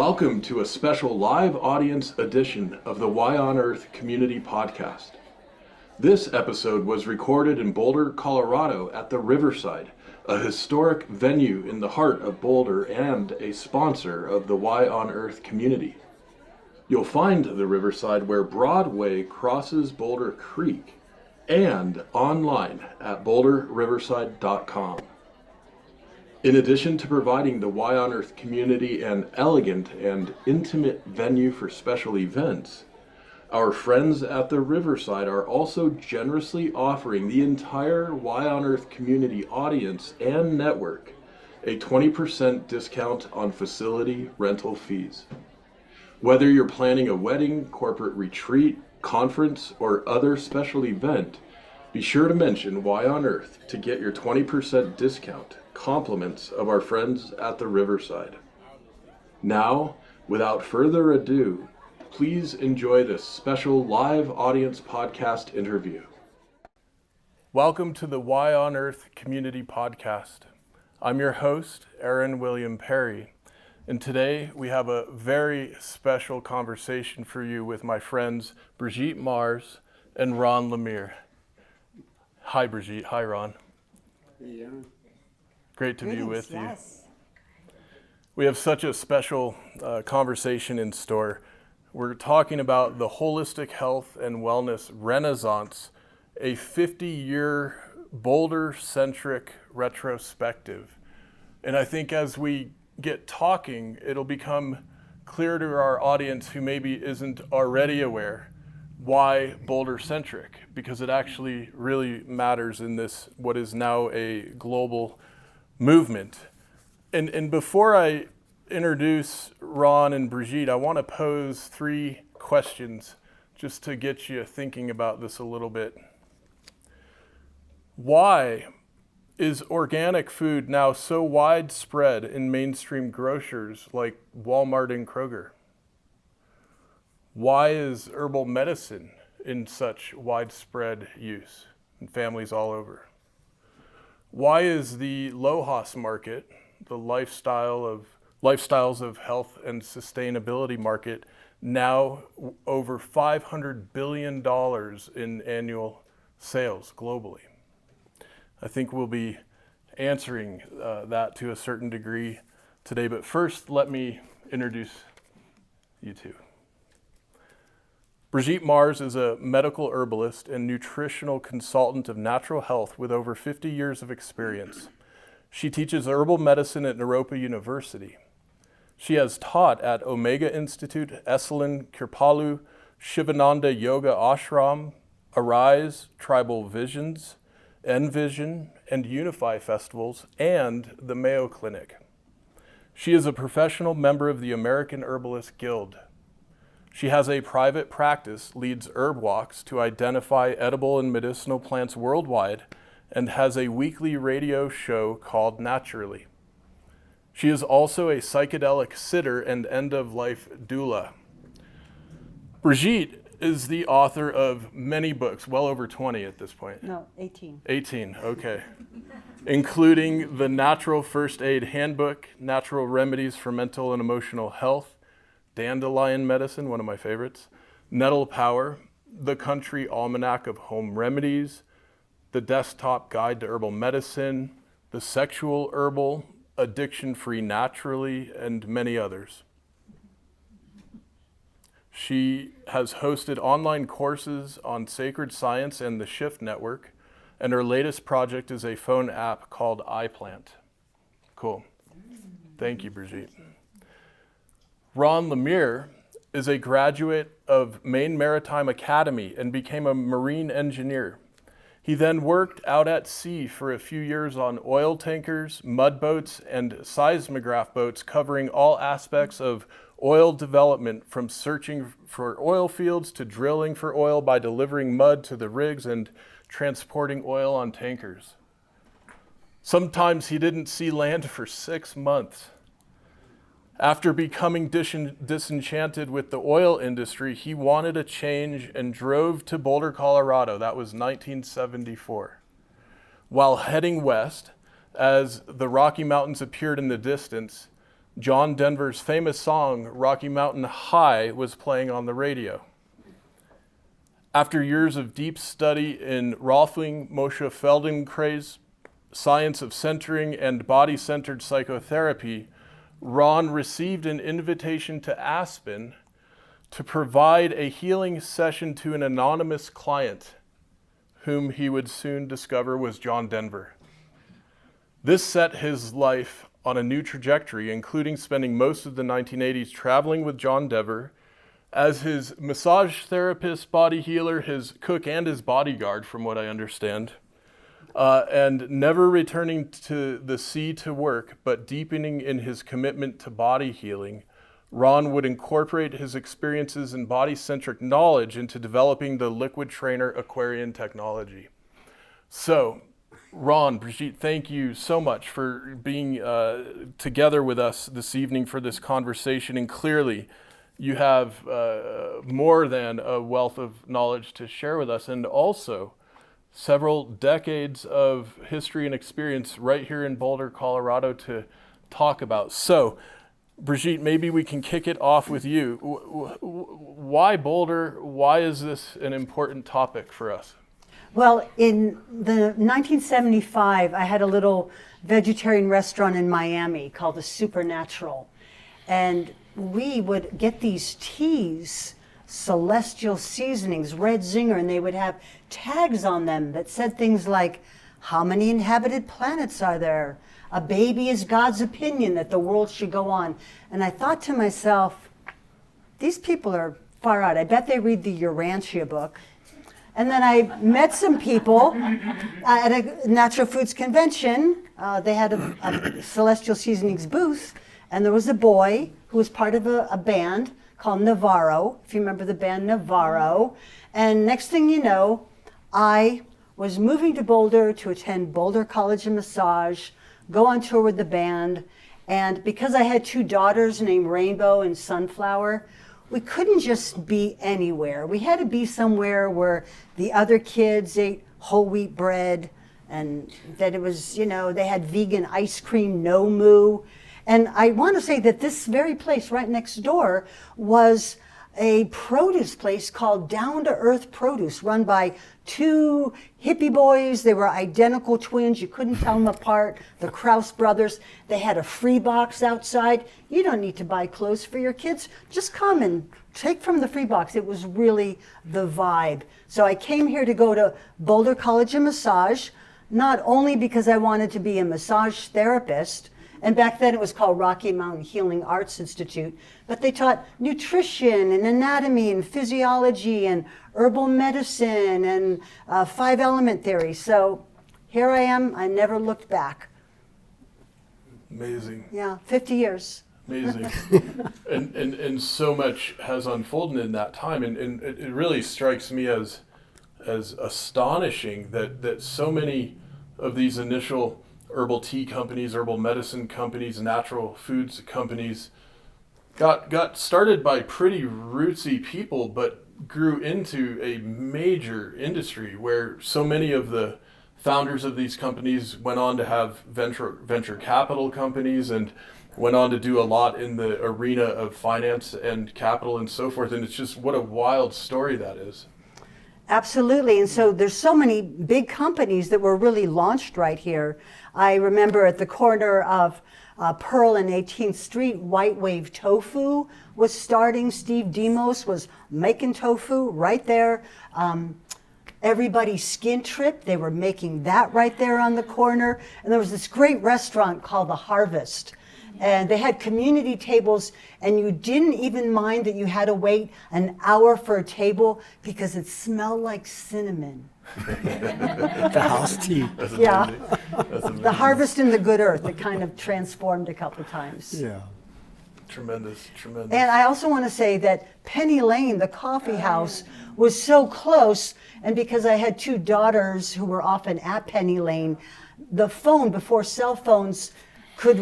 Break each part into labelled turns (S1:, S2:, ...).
S1: Welcome to a special live audience edition of the Why on Earth Community Podcast. This episode was recorded in Boulder, Colorado at the Riverside, a historic venue in the heart of Boulder and a sponsor of the Why on Earth community. You'll find the Riverside where Broadway crosses Boulder Creek and online at boulderriverside.com. In addition to providing the Why on Earth community an elegant and intimate venue for special events, our friends at the Riverside are also generously offering the entire Why on Earth community audience and network a 20% discount on facility rental fees. Whether you're planning a wedding, corporate retreat, conference, or other special event, be sure to mention Why on Earth to get your 20% discount. Compliments of our friends at the Riverside. Now, without further ado, please enjoy this special live audience podcast interview. Welcome to the Why on Earth Community Podcast. I'm your host, Aaron William Perry, and today we have a very special conversation for you with my friends Brigitte Mars and Ron Lemire. Hi Brigitte, hi Ron.
S2: Hey Aaron.
S1: Great to be with you.
S3: Yes.
S1: We have such a special conversation in store. We're talking about the holistic health and wellness renaissance, a 50-year Boulder-centric retrospective. And I think as we get talking, it'll become clear to our audience who maybe isn't already aware why Boulder-centric, because it actually really matters in this, what is now a global movement. And before I introduce Ron and Brigitte, I want to pose 3 questions just to get you thinking about this a little bit. Why is organic food now so widespread in mainstream grocers like Walmart and Kroger? Why is herbal medicine in such widespread use in families all over? Why is the LOHAS market, the lifestyles of health and sustainability market, now over $500 billion in annual sales globally? I think we'll be answering that to a certain degree today, but first let me introduce you two. Brigitte Mars is a medical herbalist and nutritional consultant of natural health with over 50 years of experience. She teaches herbal medicine at Naropa University. She has taught at Omega Institute, Esalen Kripalu, Shivananda Yoga Ashram, Arise, Tribal Visions, Envision, and Unify festivals, and the Mayo Clinic. She is a professional member of the American Herbalist Guild. She has a private practice, leads herb walks to identify edible and medicinal plants worldwide, and has a weekly radio show called Naturally. She is also a psychedelic sitter and end-of-life doula. Brigitte is the author of many books, well over 20 at this point.
S3: No, 18.
S1: 18, okay. Including the Natural First Aid Handbook, Natural Remedies for Mental and Emotional Health, Dandelion Medicine, one of my favorites, Nettle Power, The Country Almanac of Home Remedies, The Desktop Guide to Herbal Medicine, The Sexual Herbal, Addiction Free Naturally, and many others. She has hosted online courses on sacred science and the Shift Network, and her latest project is a phone app called iPlant. Cool. Thank you, Brigitte. Ron Lemire is a graduate of Maine Maritime Academy and became a marine engineer. He then worked out at sea for a few years on oil tankers, mud boats, and seismograph boats covering all aspects of oil development, from searching for oil fields to drilling for oil by delivering mud to the rigs and transporting oil on tankers. Sometimes he didn't see land for 6 months. After becoming disenchanted with the oil industry, he wanted a change and drove to Boulder, Colorado. That was 1974. While heading west, as the Rocky Mountains appeared in the distance, John Denver's famous song, Rocky Mountain High, was playing on the radio. After years of deep study in Rolfing Moshe Feldenkrais's science of centering and body-centered psychotherapy, Ron received an invitation to Aspen to provide a healing session to an anonymous client, whom he would soon discover was John Denver. This set his life on a new trajectory, including spending most of the 1980s traveling with John Denver as his massage therapist, body healer, his cook, and his bodyguard, from what I understand, and never returning to the sea to work, but deepening in his commitment to body healing. Ron would incorporate his experiences in body-centric knowledge into developing the Liquid Trainer Aquarian technology. So, Ron, Brigitte, thank you so much for being together with us this evening for this conversation. And clearly, you have more than a wealth of knowledge to share with us, and also several decades of history and experience right here in Boulder, Colorado to talk about. So, Brigitte, maybe we can kick it off with you. Why Boulder? Why is this an important topic for us?
S2: Well, in the 1975, I had a little vegetarian restaurant in Miami called the Supernatural. And we would get these teas, celestial seasonings, red zinger, and they would have tags on them that said things like, how many inhabited planets are there? A baby is God's opinion that the world should go on. And I thought to myself, these people are far out. I bet they read the Urantia book. And then I met some people at a natural foods convention. They had a celestial seasonings booth, and there was a boy who was part of a band called Navarro, if you remember the band Navarro. And next thing you know, I was moving to Boulder to attend Boulder College of Massage, go on tour with the band, and because I had two daughters named Rainbow and Sunflower, we couldn't just be anywhere. We had to be somewhere where the other kids ate whole wheat bread, and that it was, you know, they had vegan ice cream, no moo. And I want to say that this very place right next door was a produce place called Down to Earth Produce, run by two hippie boys. They were identical twins. You couldn't tell them apart. The Krause brothers. They had a free box outside. You don't need to buy clothes for your kids. Just come and take from the free box. It was really the vibe. So I came here to go to Boulder College of Massage, not only because I wanted to be a massage therapist, and back then it was called Rocky Mountain Healing Arts Institute, but they taught nutrition and anatomy and physiology and herbal medicine and 5-element theory. So here I am, I never looked back.
S1: Amazing.
S2: Yeah, 50 years.
S1: Amazing. and so much has unfolded in that time, and it really strikes me as astonishing that so many of these initial herbal tea companies, herbal medicine companies, natural foods companies got started by pretty rootsy people, but grew into a major industry where so many of the founders of these companies went on to have venture capital companies and went on to do a lot in the arena of finance and capital and so forth. And it's just, what a wild story that is.
S2: Absolutely. And so there's so many big companies that were really launched right here. I remember at the corner of Pearl and 18th Street, White Wave Tofu was starting. Steve Demos was making tofu right there. Everybody's Skin Trip, they were making that right there on the corner. And there was this great restaurant called The Harvest. And they had community tables, and you didn't even mind that you had to wait an hour for a table because it smelled like cinnamon.
S3: The house tea.
S1: That's
S2: Yeah.
S1: That's amazing.
S2: The Harvest in the Good Earth, it kind of transformed a couple times.
S3: Yeah.
S1: Tremendous.
S2: And I also want to say that Penny Lane, the coffee house, was so close, and because I had two daughters who were often at Penny Lane, the phone before cell phones could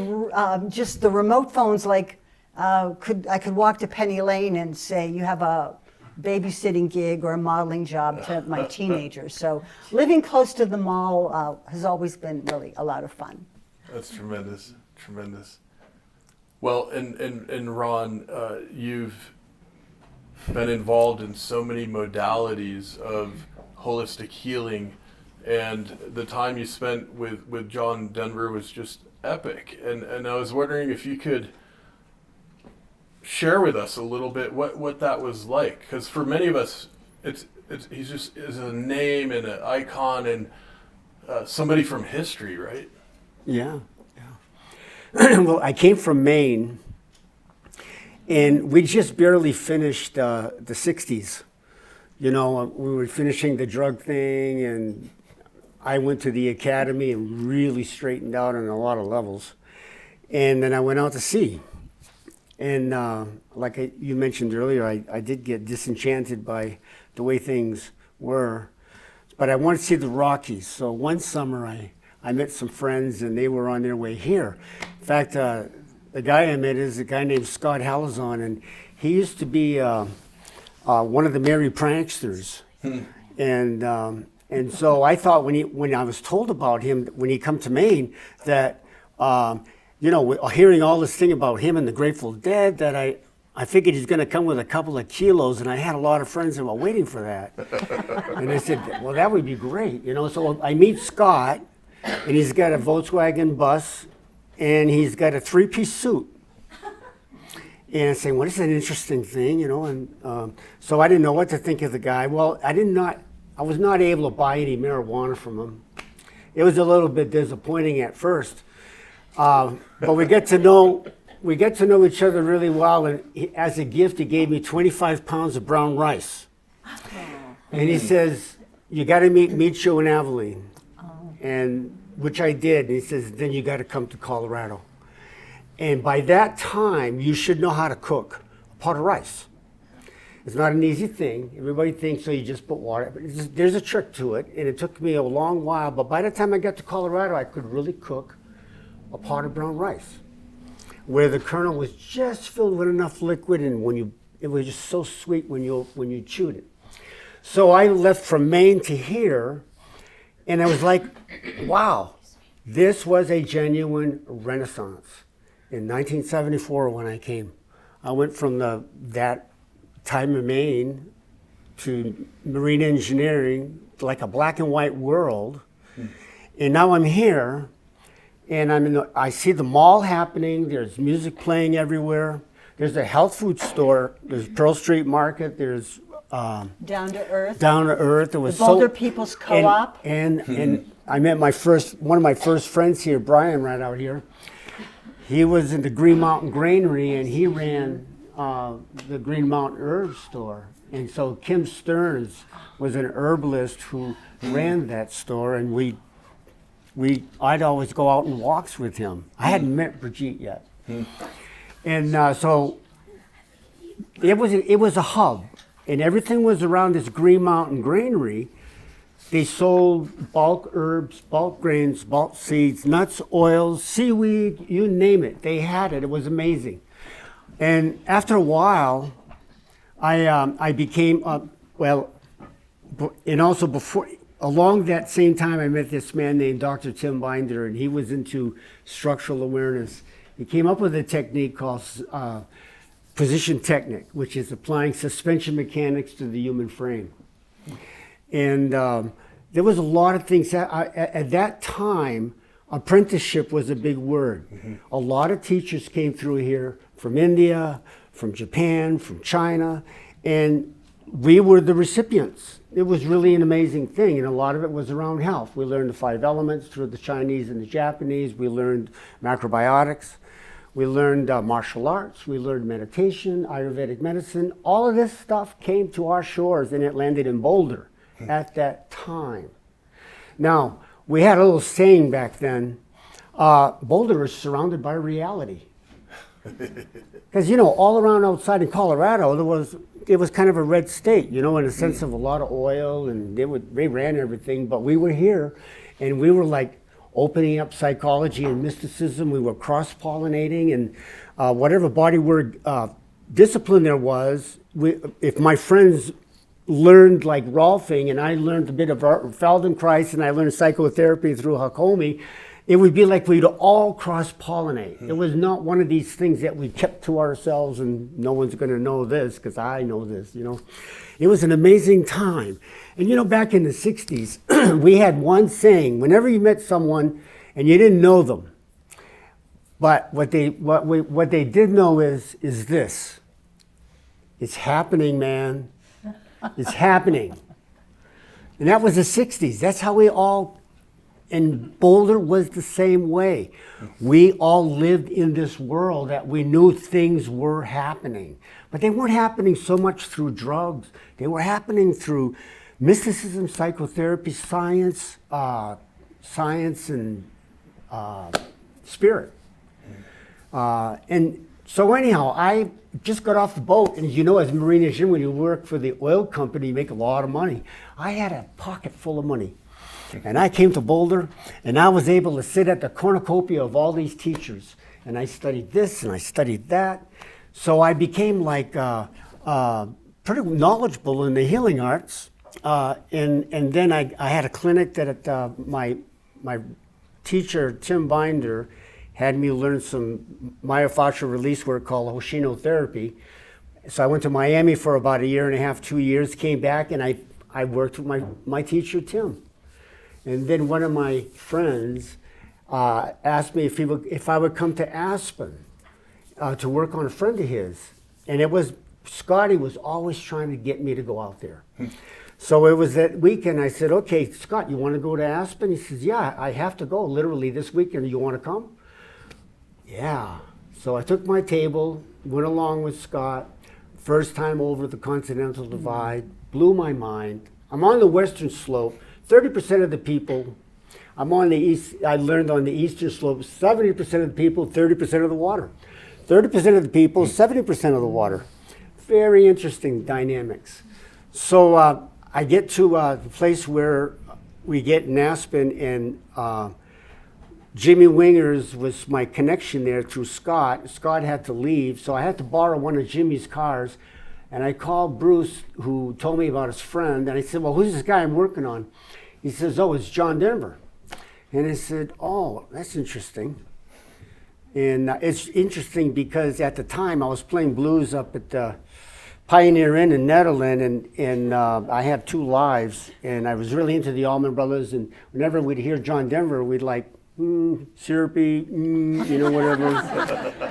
S2: just the remote phones, like I could walk to Penny Lane and say, you have a babysitting gig or a modeling job to my teenagers. So living close to the mall has always been really a lot of fun.
S1: That's tremendous. Well, and Ron, you've been involved in so many modalities of holistic healing, and the time you spent with John Denver was just epic. And I was wondering if you could share with us a little bit what that was like, because for many of us, he's just is a name and an icon and somebody from history, right?
S3: Yeah. Well, I came from Maine, and we just barely finished the 60s. You know, we were finishing the drug thing, and I went to the academy and really straightened out on a lot of levels. And then I went out to sea. And like you mentioned earlier, I did get disenchanted by the way things were. But I wanted to see the Rockies. So one summer I met some friends, and they were on their way here. In fact, the guy I met is a guy named Scott Halazon, and he used to be one of the Merry Pranksters. And so I thought when I was told about him, when he come to Maine, that, you know, hearing all this thing about him and the Grateful Dead, that I figured he's going to come with a couple of kilos, and I had a lot of friends that were waiting for that. And I said, well, that would be great, you know. So I meet Scott, and he's got a Volkswagen bus, and he's got a three-piece suit. And I say, well, this is an interesting thing, you know. And so I didn't know what to think of the guy. Well, I was not able to buy any marijuana from him. It was a little bit disappointing at first, but we get to know each other really well. And as a gift, he gave me 25 pounds of brown rice. And he says, you got to meet Micho and Aveline. And which I did. And he says, then you got to come to Colorado. And by that time, you should know how to cook a pot of rice. It's not an easy thing. Everybody thinks, so you just put water. But there's a trick to it, and it took me a long while. But by the time I got to Colorado, I could really cook a pot of brown rice, where the kernel was just filled with enough liquid, and it was just so sweet when you chewed it. So I left from Maine to here, and I was like, wow, this was a genuine renaissance. In 1974, when I came, I went from that time in Maine to marine engineering, like a black and white world. And now I'm here, and I see the mall happening. There's music playing everywhere. There's a health food store. There's Pearl Street Market. There's
S2: Down to Earth.
S3: There was
S2: the Boulder People's Co-op.
S3: And I met one of my first friends here, Brian, right out here. He was in the Green Mountain Granary, and he ran the Green Mountain Herb store. And so Kim Stearns was an herbalist who ran that store, and I'd always go out on walks with him. I hadn't met Brigitte yet. And so it was a hub, and everything was around this Green Mountain Granary. They sold bulk herbs, bulk grains, bulk seeds, nuts, oils, seaweed, you name it. They had it. It was amazing. And after a while, I became, and also along that same time, I met this man named Dr. Tim Binder, and he was into structural awareness. He came up with a technique called position technique, which is applying suspension mechanics to the human frame. And there was a lot of things at that time. Apprenticeship was a big word. A lot of teachers came through here from India, from Japan, from China, and we were the recipients. It was really an amazing thing, and a lot of it was around health. We learned the 5 elements through the Chinese and the Japanese. We learned macrobiotics. We learned martial arts. We learned meditation, Ayurvedic medicine. All of this stuff came to our shores, and it landed in Boulder at that time. Now, we had a little saying back then, Boulder is surrounded by reality. Because, you know, all around outside in Colorado, it was kind of a red state, you know, in a sense of a lot of oil, and they ran everything. But we were here, and we were like opening up psychology and mysticism. We were cross-pollinating, and whatever body word discipline there was, if my friends learned like Rolfing, and I learned a bit of Feldenkrais, and I learned psychotherapy through Hakomi, it would be like we'd all cross-pollinate. It was not one of these things that we kept to ourselves and no one's going to know this because I know this, you know. It was an amazing time. And you know, back in the 60s, we had one saying, whenever you met someone and you didn't know them, but what they did know is this. It's happening, man. It's happening. And that was the 60s. That's how we all, and Boulder was the same way. We all lived in this world that we knew things were happening. But they weren't happening so much through drugs. They were happening through mysticism, psychotherapy, science, and spirit. And so anyhow, I just got off the boat, and you know, as marine engineer, when you work for the oil company, you make a lot of money. I had a pocket full of money. And I came to Boulder, and I was able to sit at the cornucopia of all these teachers. And I studied this, and I studied that. So I became like pretty knowledgeable in the healing arts. And then I had a clinic that my teacher, Tim Binder, had me learn some myofascial release work called Hoshinotherapy. So I went to Miami for about 1.5 years, 2 years, came back, and I worked with my teacher, Tim. And then one of my friends asked me if I would come to Aspen to work on a friend of his. And it was, Scotty was always trying to get me to go out there. So it was that weekend, I said, okay, Scott, you want to go to Aspen? He says, yeah, I have to go literally this weekend. You want to come? Yeah. So I took my table, went along with Scott. First time over the Continental Divide, blew my mind. I'm on the western slope. 30% of the people, I'm on the east, I learned on the eastern slope, 70% of the people, 30% of the water. 30% of the people, 70% of the water. Very interesting dynamics. So I get to the place where we get in Aspen, and Jimmy Wingers was my connection there through Scott. Scott had to leave, so I had to borrow one of Jimmy's cars. And I called Bruce, who told me about his friend, and I said, well, who's this guy I'm working on? He says, oh, it's John Denver. And I said, oh, that's interesting. And it's interesting because at the time I was playing blues up at the Pioneer Inn in Netherlands, and I had 2 lives, and I was really into the Allman Brothers, and whenever we'd hear John Denver, we'd like, syrupy, you know, whatever.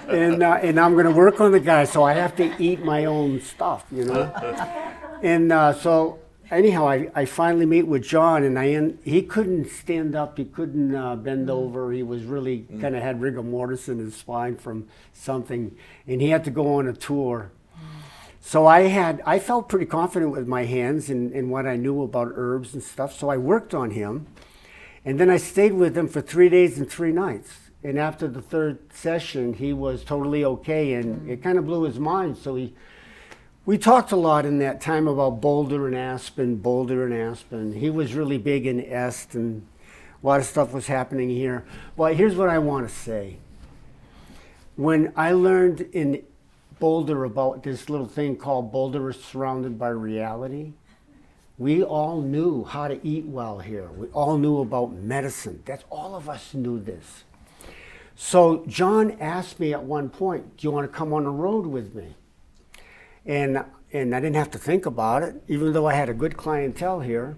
S3: And I'm going to work on the guy, so I have to eat my own stuff, you know. And so anyhow, I finally meet with John, and he couldn't stand up, he couldn't bend over. He was really kind of had rigor mortis in his spine from something, and he had to go on a tour. So I felt pretty confident with my hands and what I knew about herbs and stuff, so I worked on him. And then I stayed with him for 3 days and 3 nights. And after the 3rd session, he was totally okay, and it kind of blew his mind. So we talked a lot in that time about Boulder and Aspen, Boulder and Aspen. He was really big in Est, and a lot of stuff was happening here. Well, here's what I want to say. When I learned in Boulder about this little thing called Boulder is surrounded by reality, we all knew how to eat well here. We all knew about medicine. That's all of us knew this. So John asked me at one point, do you want to come on the road with me? And I didn't have to think about it, even though I had a good clientele here.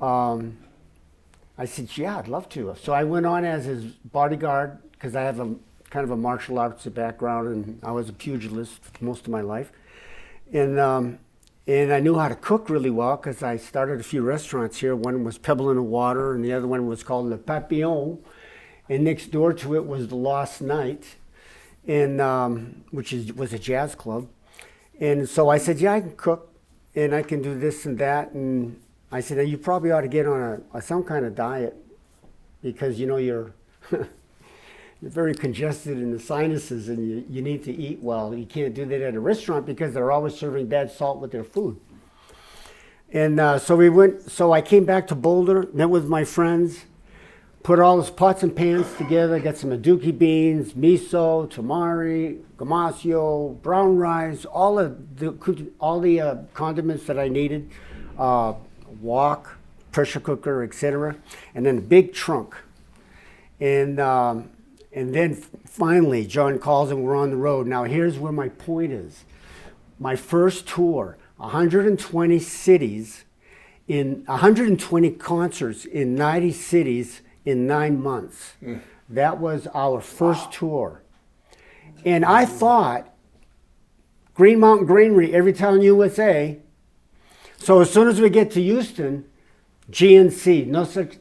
S3: I said, yeah, I'd love to. So I went on as his bodyguard, because I have a kind of a martial arts background, and I was a pugilist most of my life. And I knew how to cook really well because I started a few restaurants here. One was Pebble in the Water, and the other one was called Le Papillon. And next door to it was the Lost Night, and which was a jazz club. And so I said, yeah, I can cook, and I can do this and that. And I said, you probably ought to get on some kind of diet because, you know, you're very congested in the sinuses, and you need to eat well. You can't do that at a restaurant because they're always serving bad salt with their food. And so I came back to Boulder, met with my friends, put all those pots and pans together, got some aduki beans, miso, tamari, gamasio, brown rice, all the condiments that I needed, wok, pressure cooker, etc., and then a big trunk. And then finally, John calls and we're on the road. Now here's where my point is. My first tour, 120 cities, in 120 concerts in 90 cities in 9 months. That was our first tour. And I thought, Green Mountain Greenery, every town USA. So as soon as we get to Houston, GNC,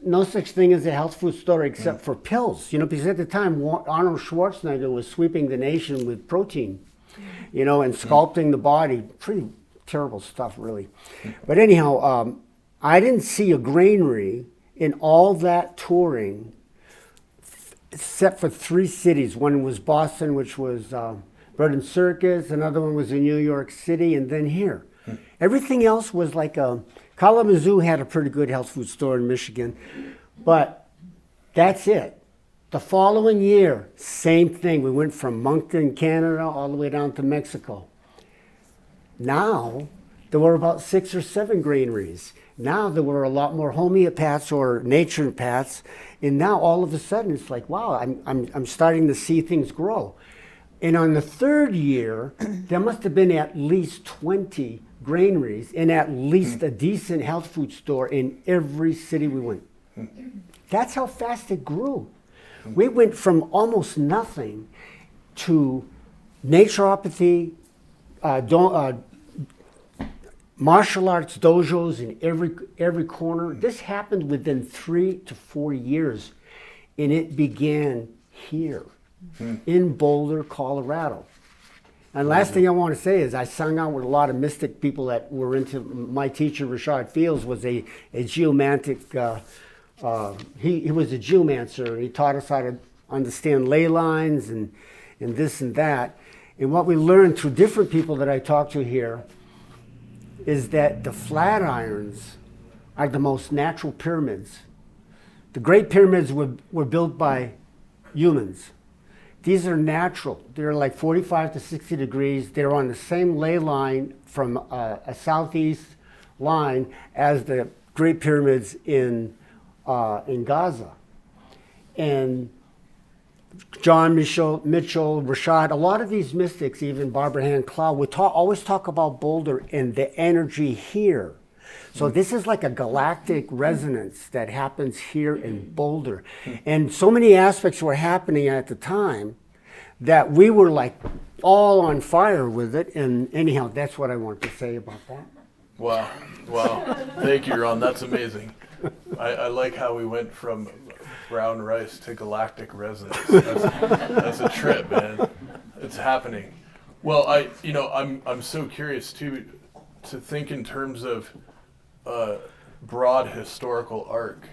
S3: no such thing as a health food store except for pills. You know, because at the time, Arnold Schwarzenegger was sweeping the nation with protein, you know, and sculpting the body. Pretty terrible stuff, really. But anyhow, I didn't see a granary in all that touring except for 3 cities. One was Boston, which was Bread and Circus. Another one was in New York City, and then here. Everything else was like Kalamazoo had a pretty good health food store in Michigan, but that's it. The following year, same thing. We went from Moncton, Canada, all the way down to Mexico. Now, there were about 6 or 7 granaries. Now there were a lot more homeopaths or naturopaths, and now all of a sudden it's like, wow, I'm starting to see things grow. And on the 3rd year, there must have been at least 20 granaries and at least a decent health food store in every city we went. That's how fast it grew. We went from almost nothing to naturopathy, martial arts dojos in every corner. This happened within 3 to 4 years, and it began here in Boulder, Colorado. And last thing I want to say is I sung out with a lot of mystic people that were into, my teacher, Rashad Fields, was a geomantic, he was a geomancer, and he taught us how to understand ley lines and this and that. And what we learned through different people that I talked to here is that the Flatirons are the most natural pyramids. The Great Pyramids were built by humans. These are natural. They're like 45 to 60 degrees. They're on the same ley line from a southeast line as the Great Pyramids in Gaza. And John Mitchell, Rashad, a lot of these mystics, even Barbara Hand Cloud, would always talk about Boulder and the energy here. So this is like a galactic resonance that happens here in Boulder. And so many aspects were happening at the time that we were like all on fire with it. And anyhow, that's what I wanted to say about that.
S1: Wow. Thank you, Ron. That's amazing. I like how we went from brown rice to galactic resonance. That's a trip, man. It's happening. Well, I'm so curious too to think in terms of broad historical arc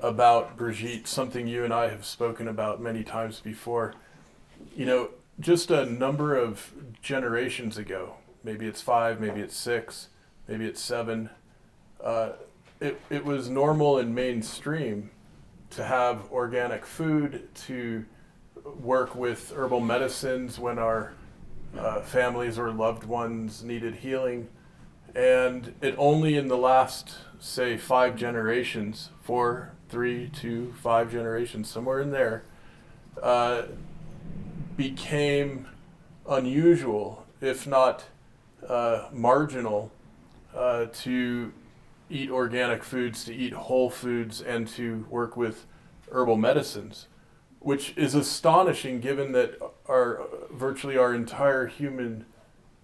S1: about Brigitte, something you and I have spoken about many times before. You know, just a number of generations ago, maybe it's 5, maybe it's 6, maybe it's 7, it was normal and mainstream to have organic food, to work with herbal medicines when our families or loved ones needed healing. And it only in the last, say, 5 generations, 4, 3, 2, 5 generations, somewhere in there, became unusual, if not marginal, to eat organic foods, to eat whole foods, and to work with herbal medicines, which is astonishing given that virtually our entire human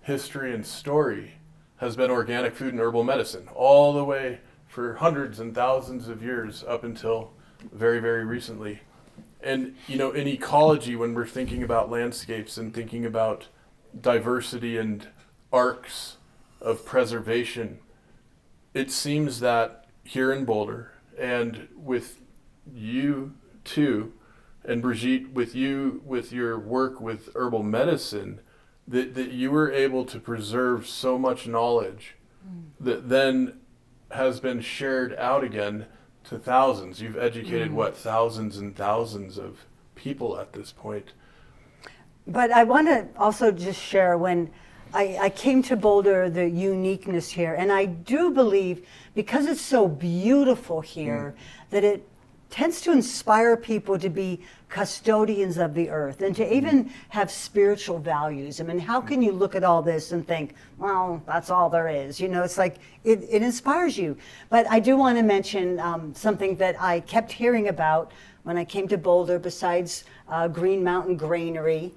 S1: history and story has been organic food and herbal medicine, all the way for hundreds and thousands of years up until very, very recently. And, you know, in ecology, when we're thinking about landscapes and thinking about diversity and arcs of preservation, it seems that here in Boulder, and with you too, and Brigitte, with you, with your work with herbal medicine, that you were able to preserve so much knowledge that then has been shared out again to thousands. You've educated, thousands and thousands of people at this point.
S2: But I want to also just share, when I came to Boulder, the uniqueness here, and I do believe, because it's so beautiful here, that it tends to inspire people to be custodians of the earth and to even have spiritual values. I mean, how can you look at all this and think, well, that's all there is? You know, it's like it inspires you. But I do want to mention something that I kept hearing about when I came to Boulder, besides Green Mountain Granary,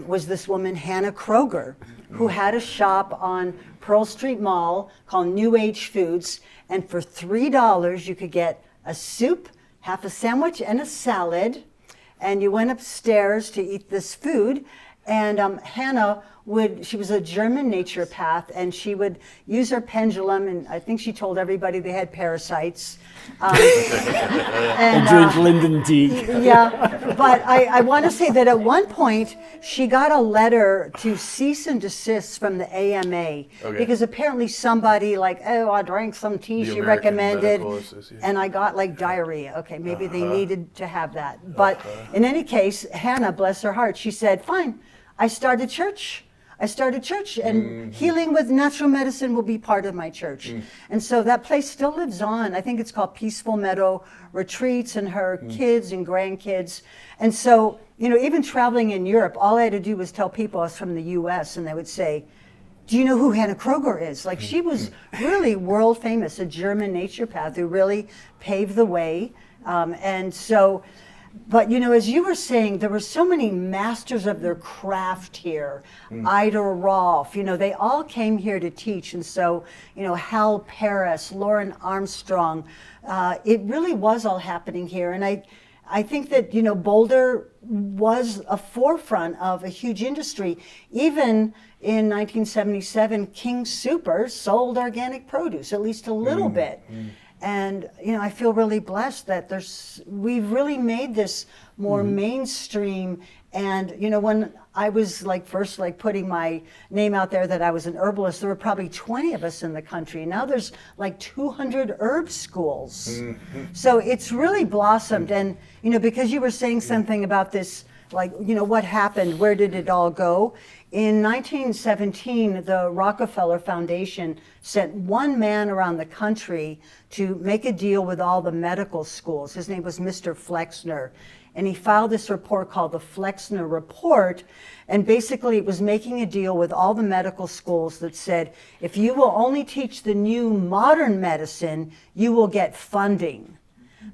S2: was this woman, Hannah Kroger, who had a shop on Pearl Street Mall called New Age Foods. And for $3, you could get a soup, half a sandwich, and a salad. And you went upstairs to eat this food. And Hannah she was a German naturopath, and she would use her pendulum, and I think she told everybody they had parasites.
S3: And drink linden tea.
S2: Yeah, but I want to say that at one point, she got a letter to cease and desist from the AMA, because apparently somebody I drank some tea she recommended, and I got like diarrhea. Okay, maybe they needed to have that. But in any case, Hannah, bless her heart, she said, fine, I started church, and healing with natural medicine will be part of my church. And so that place still lives on. I think it's called Peaceful Meadow Retreats, and her kids and grandkids. And so, you know, even traveling in Europe, all I had to do was tell people I was from the US, and they would say, do you know who Hannah Kroger is? Like, she was really world famous, a German naturopath who really paved the way. But, you know, as you were saying, there were so many masters of their craft here. Ida Rolf, you know, they all came here to teach. And so, you know, Hal Paris, Lauren Armstrong, it really was all happening here. And I think that, you know, Boulder was a forefront of a huge industry. Even in 1977, King Soopers sold organic produce, at least a little bit. And, you know, I feel really blessed that we've really made this more mainstream. And, you know, when I was first putting my name out there that I was an herbalist, there were probably 20 of us in the country. Now there's like 200 herb schools. So it's really blossomed. And, you know, because you were saying something about this, you know, what happened, where did it all go? In 1917, the Rockefeller Foundation sent one man around the country to make a deal with all the medical schools. His name was Mr. Flexner. And he filed this report called the Flexner Report. And basically it was making a deal with all the medical schools that said, if you will only teach the new modern medicine, you will get funding.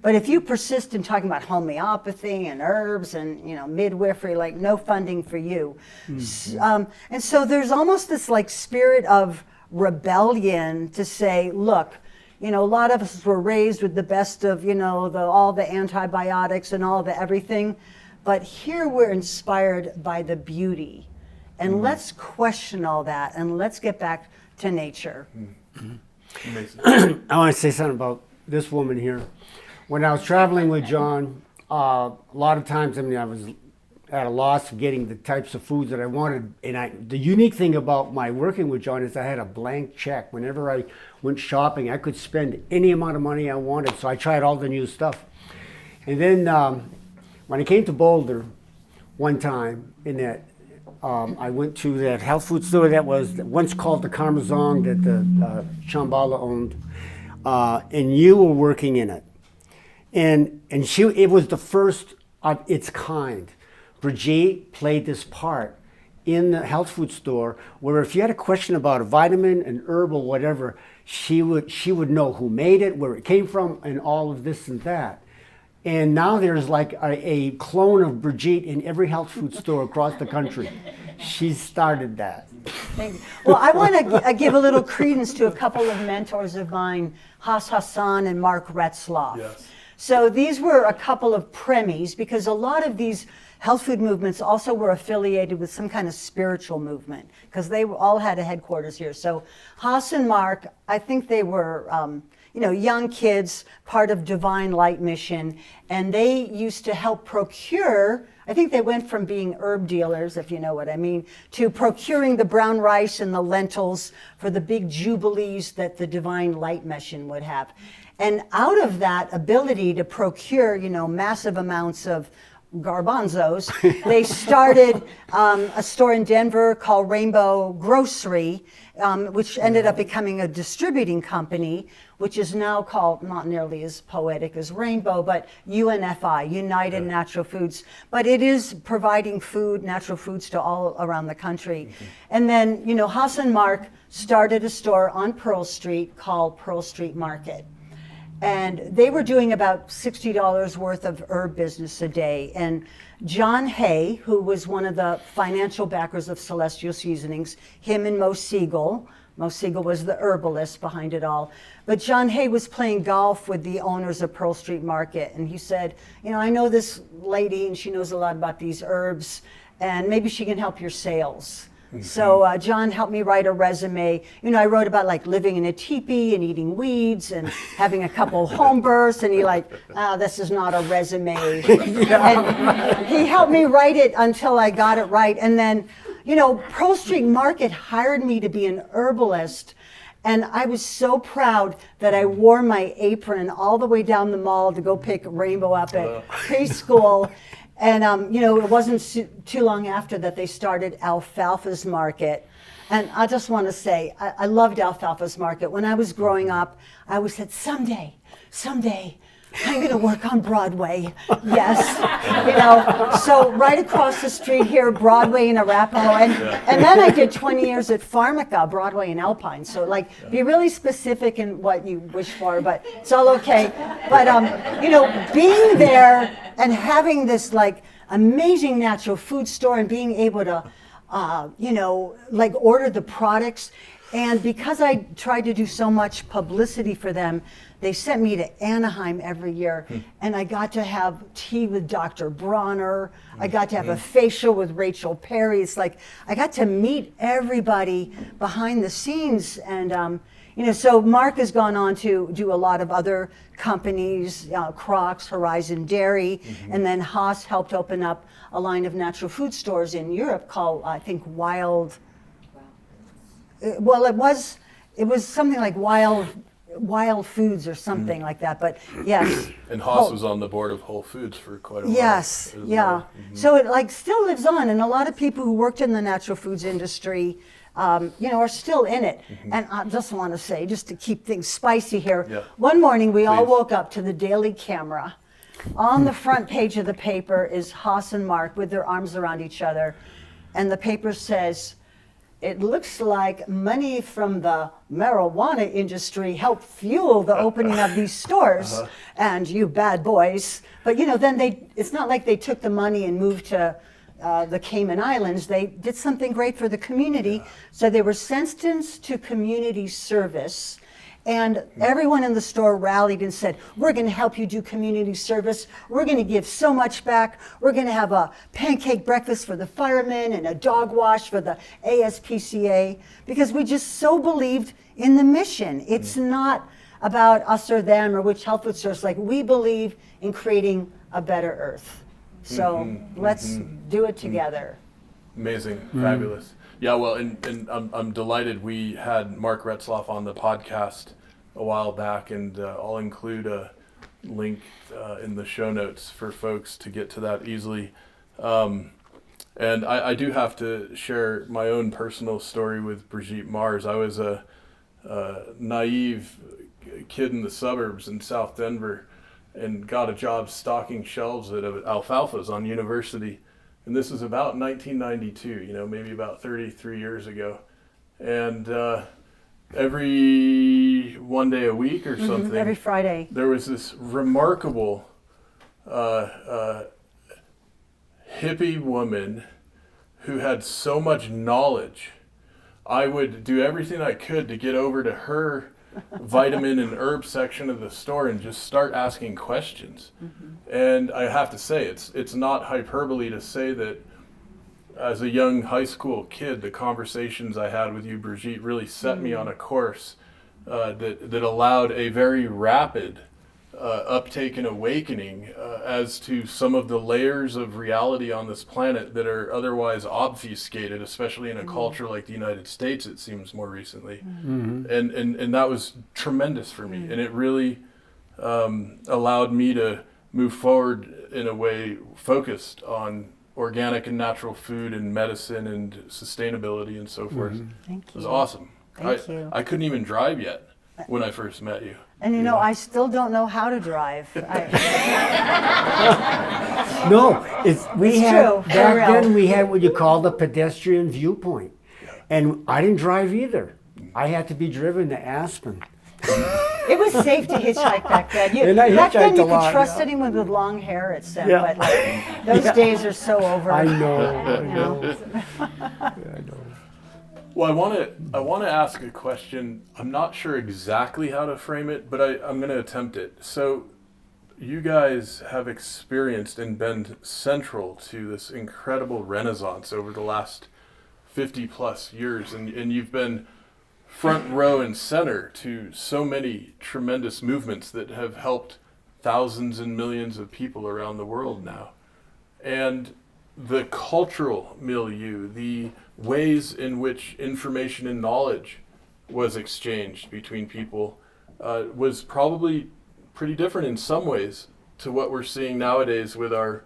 S2: But if you persist in talking about homeopathy and herbs and, you know, midwifery, no funding for you. And so there's almost this spirit of rebellion to say, look, you know, a lot of us were raised with the best of, you know, all the antibiotics and all the everything. But here we're inspired by the beauty. And let's question all that, and let's get back to nature.
S3: I want to say something about this woman here. When I was traveling with John, a lot of times, I was at a loss for getting the types of foods that I wanted. And the unique thing about my working with John is I had a blank check. Whenever I went shopping, I could spend any amount of money I wanted. So I tried all the new stuff. And then when I came to Boulder one time, I went to that health food store that was once called the Carmazon that the Shambhala owned, and you were working in it. And it was the first of its kind. Brigitte played this part in the health food store where if you had a question about a vitamin, an herb, or whatever, she would know who made it, where it came from, and all of this and that. And now there's a clone of Brigitte in every health food store across the country. She started that.
S2: Well, I want to give a little credence to a couple of mentors of mine, Has Hassan and Mark Retzloff.
S1: Yes.
S2: So these were a couple of premies, because a lot of these health food movements also were affiliated with some kind of spiritual movement, because they all had a headquarters here. So Haas and Mark, I think they were young kids, part of Divine Light Mission, and they used to help procure, I think they went from being herb dealers, if you know what I mean, to procuring the brown rice and the lentils for the big jubilees that the Divine Light Mission would have. And out of that ability to procure, massive amounts of garbanzos, they started a store in Denver called Rainbow Grocery, which ended up becoming a distributing company, which is now called, not nearly as poetic as Rainbow, but UNFI, United Natural Foods. But it is providing food, natural foods to all around the country. And then, you know, Haas and Mark started a store on Pearl Street called Pearl Street Market. And they were doing about $60 worth of herb business a day. And John Hay, who was one of the financial backers of Celestial Seasonings, him and Mo Siegel was the herbalist behind it all. But John Hay was playing golf with the owners of Pearl Street Market. And he said, you know, I know this lady and she knows a lot about these herbs and maybe she can help your sales. So John helped me write a resume. You know, I wrote about like living in a teepee and eating weeds and having a couple home births. And he like, this is not a resume. And he helped me write it until I got it right. And then, you know, Pearl Street Market hired me to be an herbalist. And I was so proud that I wore my apron all the way down the mall to go pick Rainbow up at preschool. And, you know, it wasn't too long after that they started Alfalfa's Market. And I just want to say, I loved Alfalfa's Market. When I was growing up, I always said, someday, I'm going to work on Broadway. Yes. You know, so right across the street here, Broadway and Arapahoe. And then I did 20 years at Pharmaca, Broadway and Alpine. So, like, be really specific in what you wish for, but it's all okay. But, you know, being there and having this, like, amazing natural food store and being able to, you know, like, order the products. And because I tried to do so much publicity for them, they sent me to Anaheim every year, and I got to have tea with Dr. Bronner. I got to have a facial with Rachel Perry. It's like I got to meet everybody behind the scenes. And, you know, so Mark has gone on to do a lot of other companies, Crocs, Horizon Dairy, and then Haas helped open up a line of natural food stores in Europe called, I think, Wild. Well, it was something like Wild Foods or something like that, but yes.
S1: And Haas was on the board of Whole Foods for quite a while.
S2: Yes, yeah. So it like still lives on, and a lot of people who worked in the natural foods industry, you know, are still in it. And I just want to say, just to keep things spicy here, one morning we all woke up to the Daily Camera. On the front page of the paper is Haas and Mark with their arms around each other, and the paper says, it looks like money from the marijuana industry helped fuel the opening of these stores, and you bad boys. But you know, then it's not like they took the money and moved to the Cayman Islands. They did something great for the community. So they were sentenced to community service. And everyone in the store rallied and said, we're going to help you do community service. We're going to give so much back. We're going to have a pancake breakfast for the firemen and a dog wash for the ASPCA, because we just so believed in the mission. It's not about us or them or which health food source. Like, we believe in creating a better earth. So let's do it together.
S1: Amazing, fabulous. Yeah, well, and I'm delighted we had Mark Retzloff on the podcast a while back, and I'll include a link in the show notes for folks to get to that easily. And I do have to share my own personal story with Brigitte Mars. I was a naive kid in the suburbs in South Denver and got a job stocking shelves at Alfalfa's on University. And this is about 1992, you know, maybe about 33 years ago. And every one day a week or something,
S2: every Friday,
S1: there was this remarkable hippie woman who had so much knowledge. I would do everything I could to get over to her vitamin and herb section of the store and just start asking questions. And I have to say, it's not hyperbole to say that as a young high school kid, the conversations I had with you, Brigitte, really set me on a course that allowed a very rapid uptake and awakening as to some of the layers of reality on this planet that are otherwise obfuscated, especially in a culture like the United States, it seems more recently. And that was tremendous for me. And it really allowed me to move forward in a way, focused on organic and natural food and medicine and sustainability and so forth.
S2: Thank you.
S1: It was awesome.
S2: Thank you.
S1: I couldn't even drive yet when I first met you.
S2: And you know, I still don't know how to drive.
S3: No, we
S2: It's
S3: had
S2: true, for
S3: back
S2: real.
S3: then we had what you call the pedestrian viewpoint, and I didn't drive either. I had to be driven to Aspen.
S2: It was safe to hitchhike back then.
S3: And I
S2: Back then
S3: hitchhiked
S2: you
S3: a lot,
S2: could trust
S3: yeah.
S2: anyone with long hair, it said,
S3: Yeah.
S2: but like, those days are so over.
S3: I know. I
S2: You
S3: know.
S2: know?
S3: I know.
S1: Well, I want to ask a question. I'm not sure exactly how to frame it, but I'm going to attempt it. So, you guys have experienced and been central to this incredible renaissance over the last 50 plus years, and you've been front row and center to so many tremendous movements that have helped thousands and millions of people around the world now. And the cultural milieu, the ways in which information and knowledge was exchanged between people was probably pretty different in some ways to what we're seeing nowadays with our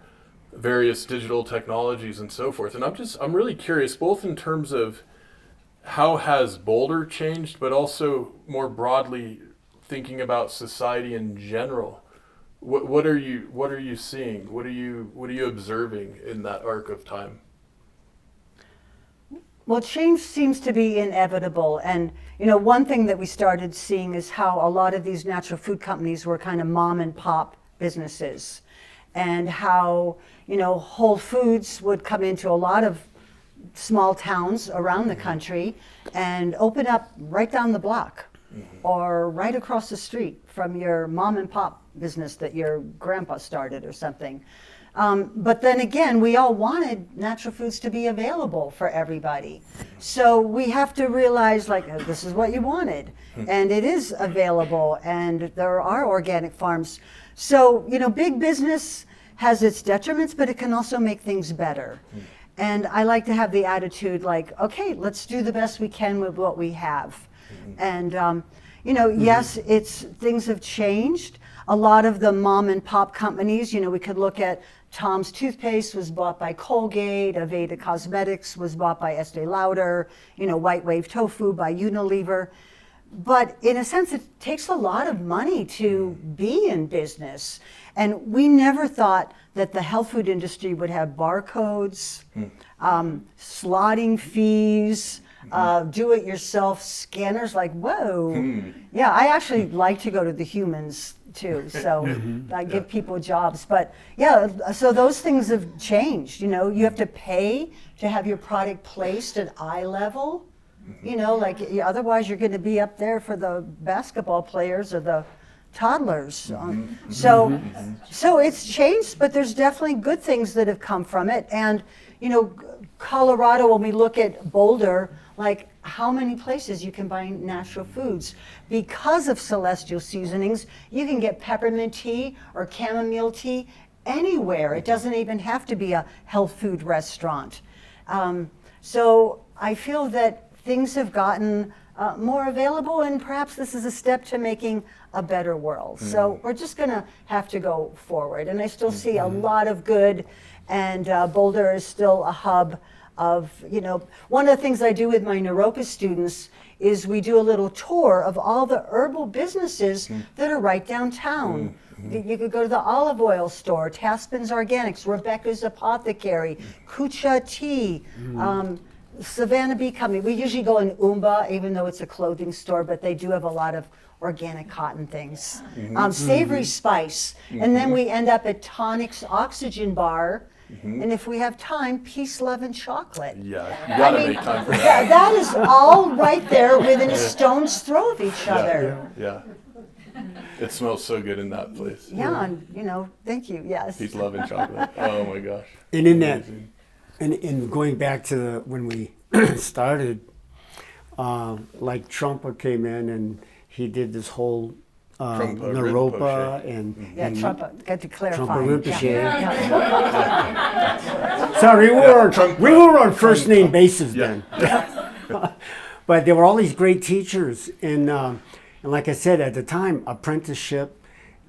S1: various digital technologies and so forth. And I'm really curious, both in terms of how has Boulder changed, but also more broadly thinking about society in general. What are you seeing? What are you observing in that arc of time?
S2: Well, change seems to be inevitable. And, you know, one thing that we started seeing is how a lot of these natural food companies were kind of mom and pop businesses. And how, you know, Whole Foods would come into a lot of small towns around the country and open up right down the block or right across the street from your mom and pop business that your grandpa started or something. But then again, we all wanted natural foods to be available for everybody. So we have to realize, like, this is what you wanted, and it is available, and there are organic farms. So, you know, big business has its detriments, but it can also make things better. And I like to have the attitude like, okay, let's do the best we can with what we have. And, you know, yes, things have changed. A lot of the mom and pop companies, you know, we could look at Tom's Toothpaste was bought by Colgate, Aveda Cosmetics was bought by Estee Lauder, you know, White Wave Tofu by Unilever. But in a sense, it takes a lot of money to be in business. And we never thought that the health food industry would have barcodes, slotting fees, do-it-yourself scanners, like, whoa. Yeah, I actually like to go to the humans too, so I give people jobs. But yeah, so those things have changed. You know, you have to pay to have your product placed at eye level. You know, like otherwise you're going to be up there for the basketball players or the toddlers. So it's changed, but there's definitely good things that have come from it. And, you know, Colorado, when we look at Boulder, like how many places you can buy natural foods. Because of celestial seasonings, you can get peppermint tea or chamomile tea anywhere. It doesn't even have to be a health food restaurant. So I feel that things have gotten more available, and perhaps this is a step to making a better world. So we're just going to have to go forward. And I still see a lot of good, and Boulder is still a hub of, you know, one of the things I do with my Naropa students is we do a little tour of all the herbal businesses that are right downtown. You could go to the olive oil store, Taspin's Organics, Rebecca's Apothecary, Kucha Tea, Savannah Bee Company. We usually go in Umba, even though it's a clothing store, but they do have a lot of organic cotton things. Savory Spice. And then we end up at Tonic's Oxygen Bar. And if we have time, Peace, Love, and Chocolate.
S1: Yeah, you gotta make time for that.
S2: Yeah, that is all right there within a stone's throw of each other.
S1: Yeah. It smells so good in that place.
S2: Yeah, and, you know, thank you, yes.
S1: Peace, love, and chocolate. Oh my gosh.
S3: And in that,
S1: Amazing.
S3: and going back to when we started, like Trumpa came in and he did this whole
S1: Trumpa
S3: Naropa
S1: Rinpoche.
S3: and
S2: Yeah, Trumpa, got to clarify.
S3: Trumpa Rinpoche.
S2: Yeah.
S3: Sorry,
S1: Trumpa.
S3: we were on first name basis then. But there were all these great teachers, and like I said at the time, apprenticeship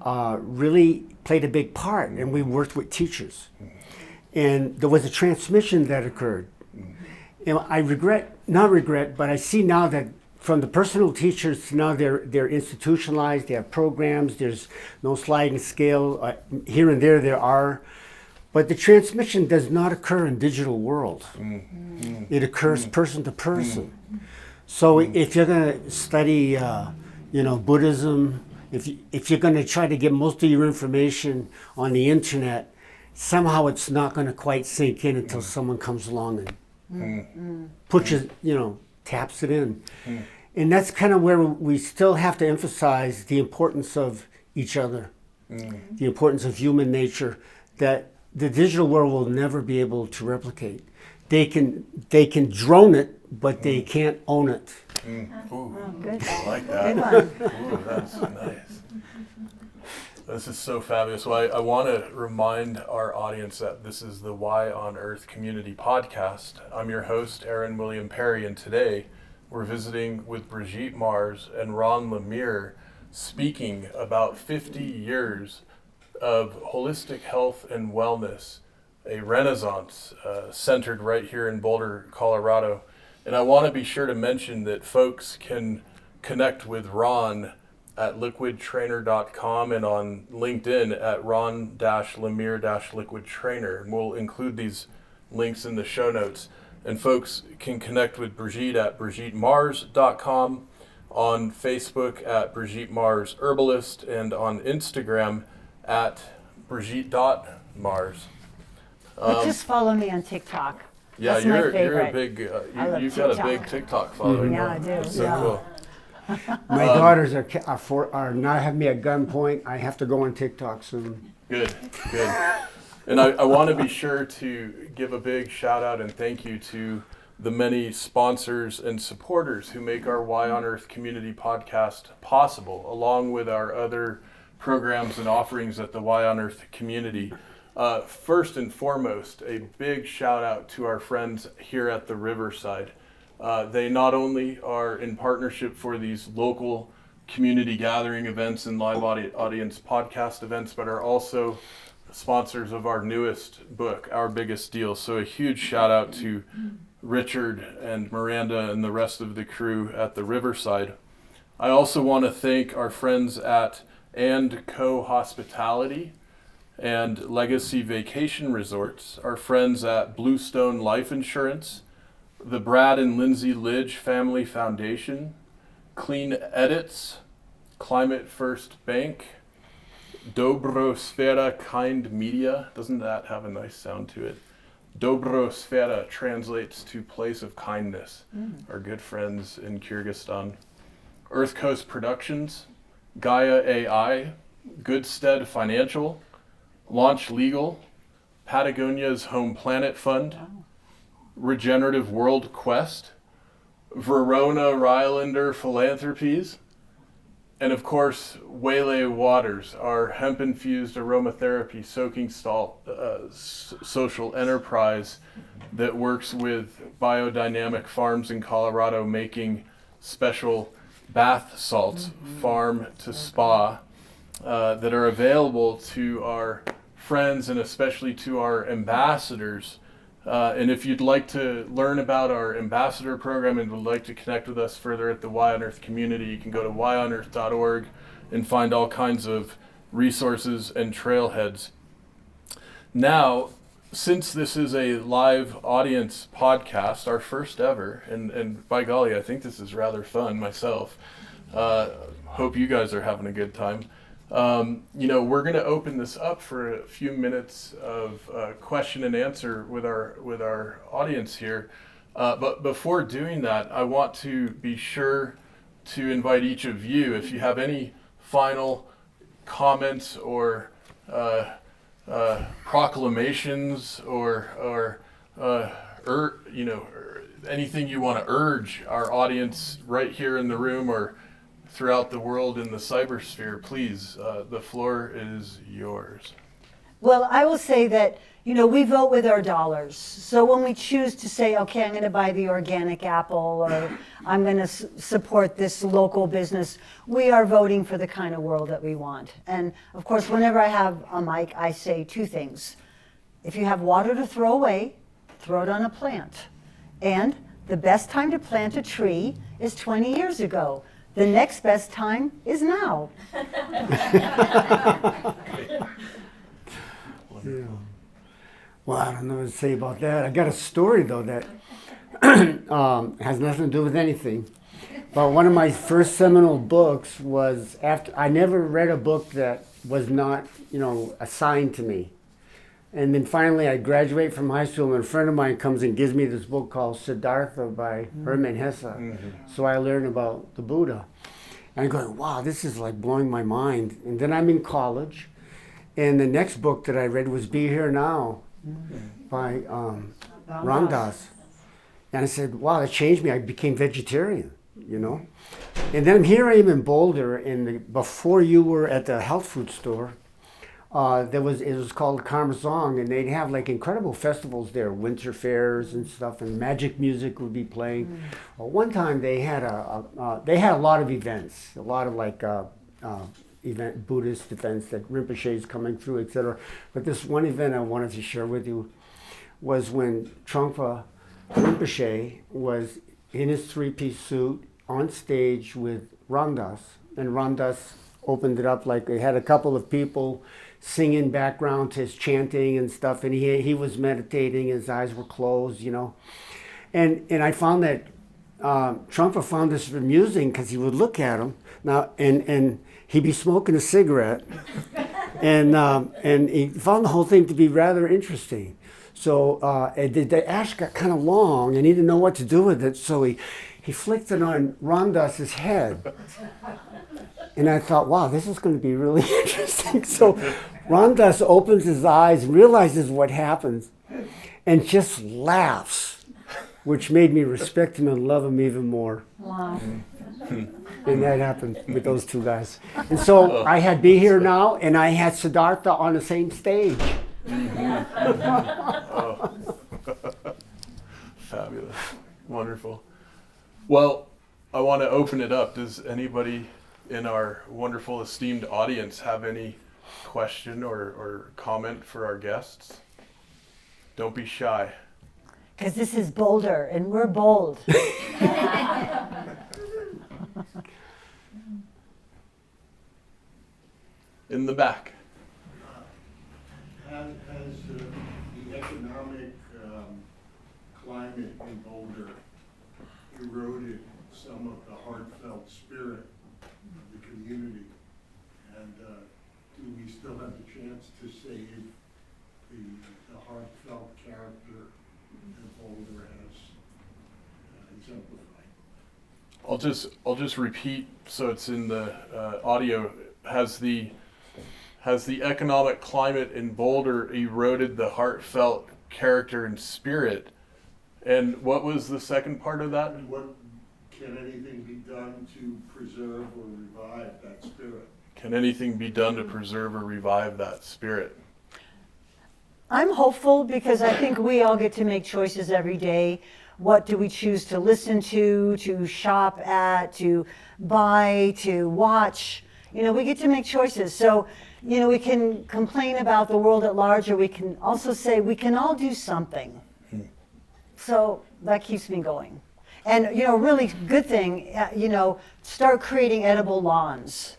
S3: really played a big part, and we worked with teachers. And there was a transmission that occurred. And I not regret, but I see now that from the personal teachers to now they're institutionalized, they have programs, there's no sliding scale. Here and there are. But the transmission does not occur in digital world. It occurs person to person. So if you're going to study, Buddhism, if you're going to try to get most of your information on the internet, somehow it's not going to quite sink in until someone comes along and pushes, taps it in. And that's kind of where we still have to emphasize the importance of each other, the importance of human nature that the digital world will never be able to replicate. They can drone it, but they can't own it.
S1: Ooh,
S2: Good.
S1: I like that.
S2: Good one.
S1: Ooh, that's nice. This is so fabulous. Well, I want to remind our audience that this is the Why on Earth Community Podcast. I'm your host, Aaron William Perry, and today we're visiting with Brigitte Mars and Ron Lemire, speaking about 50 years of holistic health and wellness, a renaissance centered right here in Boulder, Colorado. And I want to be sure to mention that folks can connect with Ron at liquidtrainer.com and on LinkedIn at Ron-Lemire-liquidtrainer. And we'll include these links in the show notes. And folks can connect with Brigitte at BrigitteMars.com, on Facebook at Brigitte Mars Herbalist, and on Instagram at Brigitte.Mars.
S2: But just follow me on TikTok.
S1: Yeah,
S2: That's my
S1: you're a
S2: favorite.
S1: big,
S2: I love
S1: you've got a
S2: TikTok.
S1: big TikTok following.
S2: Yeah, I do.
S1: That's so
S2: Yeah.
S1: cool.
S3: My daughters are not having me at gunpoint. I have to go on TikTok soon.
S1: Good. And I want to be sure to give a big shout out and thank you to the many sponsors and supporters who make our Why on Earth Community Podcast possible, along with our other programs and offerings at the Why on Earth community. First and foremost, a big shout out to our friends here at the Riverside. They not only are in partnership for these local community gathering events and live audience podcast events, but are also sponsors of our newest book, Our Biggest Deal. So a huge shout out to Richard and Miranda and the rest of the crew at the Riverside. I also want to thank our friends at And Co Hospitality and Legacy Vacation Resorts, our friends at Bluestone Life Insurance, the Brad and Lindsay Lidge Family Foundation, Clean Edits, Climate First Bank, Dobrosfera Kind Media. Doesn't that have a nice sound to it? Dobrosfera translates to place of kindness. Our good friends in Kyrgyzstan. Earth Coast Productions, Gaia AI, Goodstead Financial, Launch Legal, Patagonia's Home Planet Fund, Regenerative World Quest, Verona Rylander Philanthropies, and of course, Waylay Waters, our hemp-infused aromatherapy soaking salt social enterprise that works with biodynamic farms in Colorado making special bath salts, farm to spa, that are available to our friends and especially to our ambassadors. And if you'd like to learn about our ambassador program and would like to connect with us further at the Why on Earth community, you can go to whyonearth.org and find all kinds of resources and trailheads. Now, since this is a live audience podcast, our first ever, and by golly, I think this is rather fun myself. Hope you guys are having a good time. We're going to open this up for a few minutes of question and answer with our audience here. But before doing that, I want to be sure to invite each of you, if you have any final comments or proclamations or anything you want to urge our audience right here in the room or throughout the world in the cybersphere, please, the floor is yours.
S2: Well, I will say that, we vote with our dollars. So when we choose to say, okay, I'm going to buy the organic apple, or I'm going to support this local business, we are voting for the kind of world that we want. And of course, whenever I have a mic, I say two things. If you have water to throw away, throw it on a plant. And the best time to plant a tree is 20 years ago. The next best time is now.
S3: Yeah. Well, I don't know what to say about that. I got a story, though, that has nothing to do with anything. But one of my first seminal books was after I never read a book that was not, assigned to me. And then finally I graduate from high school and a friend of mine comes and gives me this book called Siddhartha by Hermann Hesse. Mm-hmm. So I learned about the Buddha. And I'm going, wow, this is like blowing my mind. And then I'm in college. And the next book that I read was Be Here Now by Ram Dass. And I said, wow, that changed me. I became vegetarian, And then here I am in Boulder, before you were at the health food store, it was called Karmazong, and they'd have like incredible festivals there, winter fairs and stuff, and magic music would be playing. Well, one time they had a lot of events, a lot of like Buddhist events that Rinpoche is coming through, etc. But this one event I wanted to share with you was when Trungpa Rinpoche was in his three-piece suit on stage with Ram Dass, and Ram Dass opened it up like they had a couple of people singing background to his chanting and stuff, and he was meditating, his eyes were closed, And I found that Trungpa found this amusing because he would look at him now and he'd be smoking a cigarette, and he found the whole thing to be rather interesting. So the ash got kind of long, and he didn't know what to do with it, so he flicked it on Ram Dass's head. And I thought, wow, this is going to be really interesting. So Ram Dass opens his eyes, realizes what happens, and just laughs, which made me respect him and love him even more.
S2: Wow.
S3: And that happened with those two guys. And so I had Be Here Now, and I had Siddhartha on the same stage.
S1: Fabulous. Wonderful. Well, I want to open it up. Does anybody in our wonderful esteemed audience have any question or comment for our guests? Don't be shy.
S2: Because this is Boulder, and we're bold.
S1: In the back.
S4: Has the economic climate in Boulder eroded some of the heartfelt spirit of the community? And do we still have the chance to save the heartfelt character that Boulder has exemplified?
S1: I'll just repeat so it's in the audio. Has the economic climate in Boulder eroded the heartfelt character and spirit? And what was the second part of that?
S4: And what can anything be done to preserve or revive that spirit?
S1: Can anything be done to preserve or revive that spirit?
S2: I'm hopeful because I think we all get to make choices every day. What do we choose to listen to shop at, to buy, to watch? We get to make choices. So, we can complain about the world at large, or we can also say we can all do something. So that keeps me going. And, really good thing, start creating edible lawns.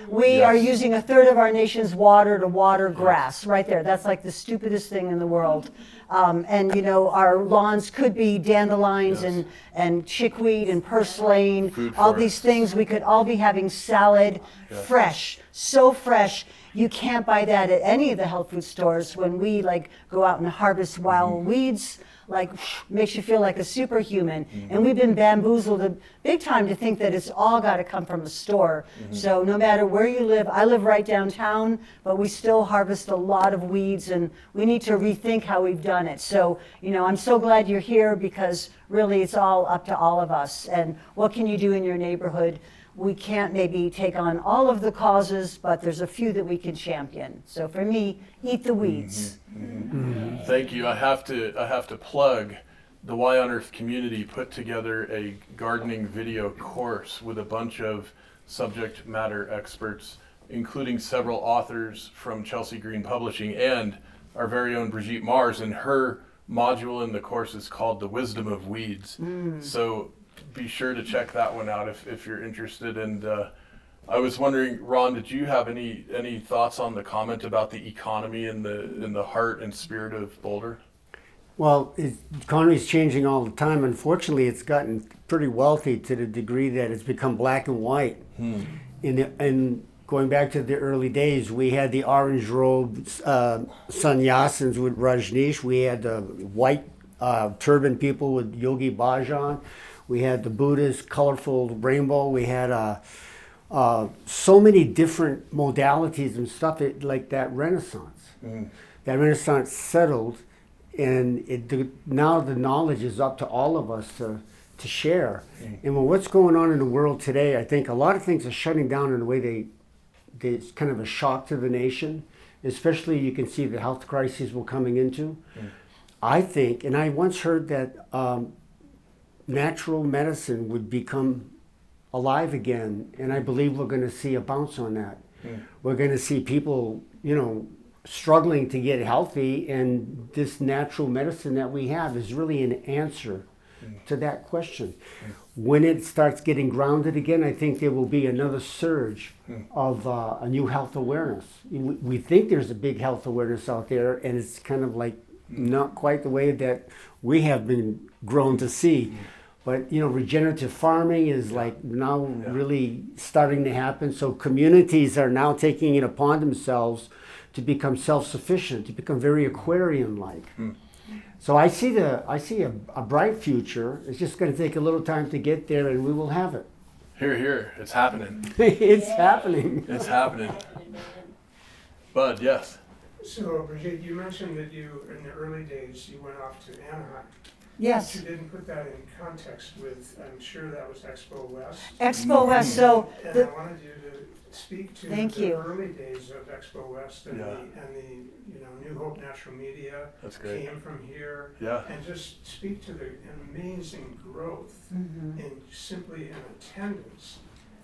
S2: We are using a third of our nation's water to water grass right there. That's like the stupidest thing in the world. And our lawns could be dandelions and chickweed and purslane, all these things. We could all be having salad, fresh, so fresh. You can't buy that at any of the health food stores. When we go out and harvest wild weeds, makes you feel like a superhuman. And we've been bamboozled big time to think that it's all got to come from a store. So no matter where you live, I live right downtown, but we still harvest a lot of weeds, and we need to rethink how we've done it. So, I'm so glad you're here, because really it's all up to all of us. And what can you do in your neighborhood? we can't maybe take on all of the causes, but there's a few that we can champion. So for me, eat the weeds.
S1: Thank you. I have to plug the Y on Earth community put together a gardening video course with a bunch of subject matter experts, including several authors from Chelsea Green Publishing and our very own Brigitte Mars, and her module in the course is called The Wisdom of Weeds. So be sure to check that one out if you're interested. And I was wondering, Ron, did you have any thoughts on the comment about the economy in the heart and spirit of Boulder?
S3: Well, the economy is changing all the time. Unfortunately, it's gotten pretty wealthy to the degree that it's become black and white. And going back to the early days, we had the orange robe sannyasins with Rajneesh. We had the white turban people with Yogi Bhajan. We had the Buddhist colorful rainbow. We had so many different modalities and stuff like that Renaissance. That Renaissance settled, and now the knowledge is up to all of us to share. And with what's going on in the world today, I think a lot of things are shutting down in the way it's kind of a shock to the nation, especially you can see the health crises we're coming into. I think, and I once heard that natural medicine would become alive again, and I believe we're going to see a bounce on that. We're going to see people, struggling to get healthy, and this natural medicine that we have is really an answer to that question. When it starts getting grounded again, I think there will be another surge of a new health awareness. We think there's a big health awareness out there, and it's kind of like not quite the way that we have been grown to see. But regenerative farming is like now really starting to happen. So communities are now taking it upon themselves to become self-sufficient, to become very aquarium-like. So I see a bright future. It's just going to take a little time to get there, and we will have it.
S1: Hear, hear. It's happening.
S3: It's happening.
S1: It's happening. Bud, yes.
S5: So, Brigitte, you mentioned that you, in the early days, you went off to Anaheim.
S2: Yes.
S5: But you didn't put that in context with, I'm sure that was Expo West.
S2: Expo West, so
S5: And I wanted you to speak to
S2: Thank
S5: the
S2: you.
S5: early days of Expo West and
S1: Yeah.
S5: the New Hope Natural Media
S1: That's great.
S5: came from here.
S1: Yeah.
S5: And just speak to the amazing growth in simply in attendance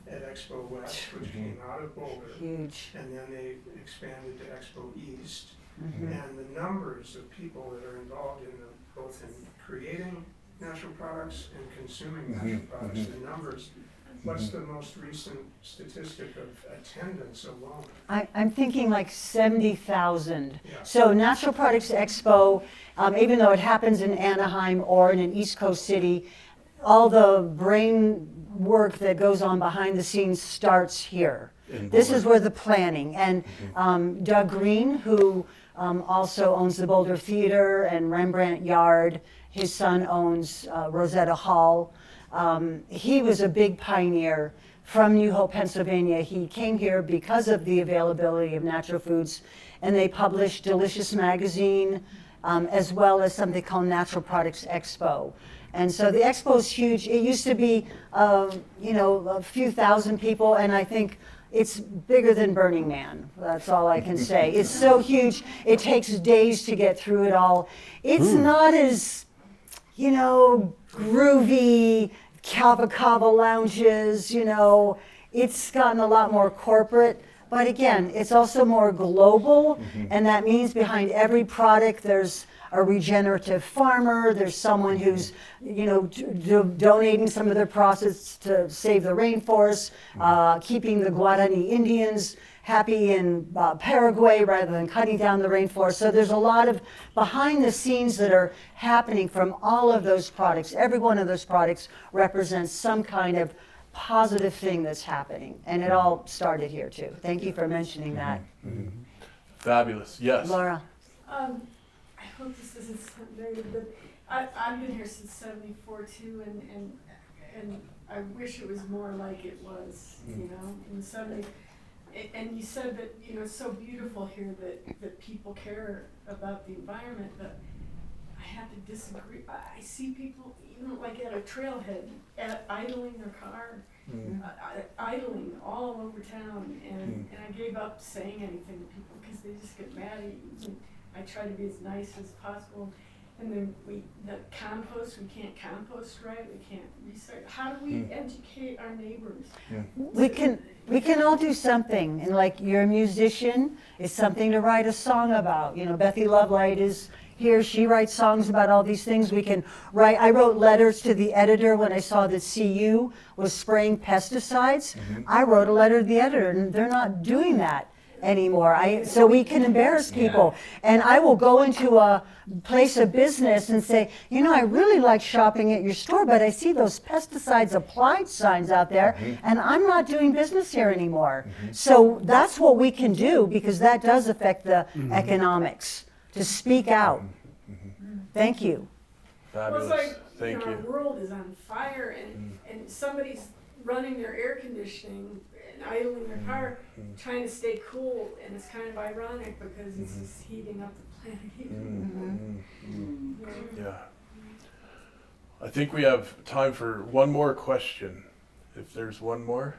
S5: at Expo West, which came out of Boulder.
S2: huge.
S5: And then they expanded to Expo East. And the numbers of people that are involved in both in creating natural products and consuming natural products, the numbers. What's the most recent statistic of attendance alone?
S2: I'm thinking like 70,000.
S5: Yeah.
S2: So Natural Products Expo, even though it happens in Anaheim or in an East Coast city, all the brain work that goes on behind the scenes starts here. This is where the planning, and Doug Green, who also owns the Boulder Theater and Rembrandt Yard, his son owns Rosetta Hall. He was a big pioneer from New Hope, Pennsylvania. He came here because of the availability of natural foods, and they published Delicious Magazine, as well as something called Natural Products Expo. And so the expo is huge. It used to be, a few thousand people, and I think it's bigger than Burning Man. That's all I can say. It's so huge. It takes days to get through it all. It's not as, groovy, cava lounges, it's gotten a lot more corporate. But again, it's also more global, and that means behind every product there's a regenerative farmer, there's someone who's, donating some of their profits to save the rainforest, keeping the Guarani Indians happy in Paraguay rather than cutting down the rainforest. So there's a lot of behind the scenes that are happening from all of those products. Every one of those products represents some kind of positive thing that's happening. And it all started here too. Thank you for mentioning that.
S1: Fabulous. Yes.
S2: Laura.
S6: I hope this doesn't sound negative, but I've been here since '74 too, and I wish it was more like it was, in the '70s. And you said that it's so beautiful here that people care about the environment, but I have to disagree. I see people, even like at a trailhead, idling their car, idling all over town, and I gave up saying anything to people because they just get mad at you. And I try to be as nice as possible. And then the compost, we can't compost right, we can't recycle. How do we educate our neighbors?
S2: We can all do something, and like you're a musician, it's something to write a song about. You know, Bethy Lovelight is here, she writes songs about all these things. We can write, I wrote letters to the editor when I saw that CU was spraying pesticides. I wrote a letter to the editor, and they're not doing that anymore. So we can embarrass people. And I will go into a place of business and say, you know, I really like shopping at your store, but I see those pesticides applied signs out there, and I'm not doing business here anymore. So that's what we can do, because that does affect the economics, to speak out. Thank you.
S1: Fabulous.
S6: Well, it's like,
S1: Thank
S6: our
S1: you.
S6: world is on fire, and somebody's running their air conditioning and idling their car, trying to stay cool, and it's kind of ironic because it's just heating up the planet even more.
S1: Yeah. I think we have time for one more question, if there's one more.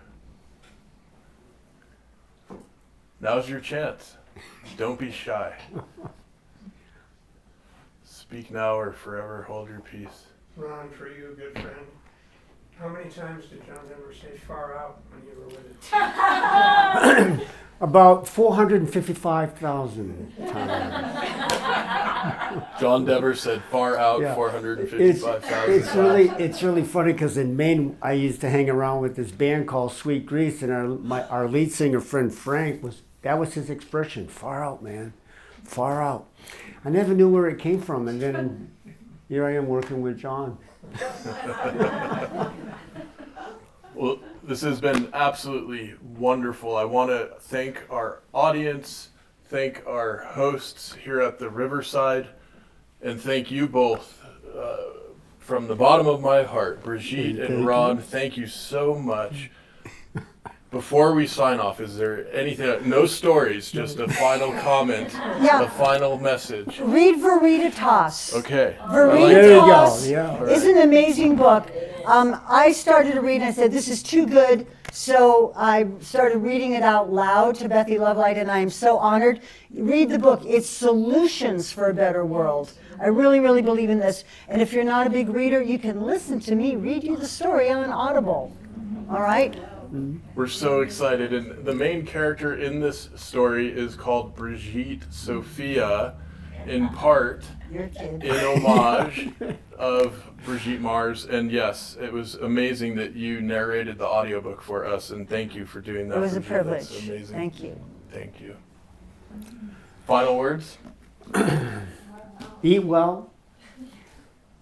S1: Now's your chance. Don't be shy. Speak now or forever hold your peace.
S5: Ron, for you, good friend, how many times did John Denver say far out when you were with it?
S3: About 455,000 times.
S1: John Dever said far out
S3: Yeah.
S1: 455,000.
S3: It's really funny because in Maine I used to hang around with this band called Sweet Grease, and our lead singer friend Frank was his expression, far out, man, far out. I never knew where it came from, and then here I am working with John.
S1: Well, this has been absolutely wonderful. I want to thank our audience, thank our hosts here at the Riverside, and thank you both from the bottom of my heart. Brigitte and Ron, thank you so much. Before we sign off, is there anything, no stories, just a final comment,
S2: Yeah.
S1: a final message?
S2: Read Veritas.
S1: Okay.
S3: There you go.
S2: Veritas
S3: Yeah.
S2: is an amazing book. I started to read and I said, this is too good. So I started reading it out loud to Bethy Lovelight, and I am so honored. Read the book. It's Solutions for a Better World. I really, really believe in this. And if you're not a big reader, you can listen to me read you the story on Audible. All right?
S1: We're so excited, and the main character in this story is called Brigitte Sophia, in part
S2: You're a kid.
S1: in homage of Brigitte Mars. And yes, it was amazing that you narrated the audiobook for us, and thank you for doing that.
S2: It was a
S1: Brigitte. That's
S2: privilege.
S1: amazing.
S2: Thank you.
S1: Thank you. Final words?
S3: Eat well,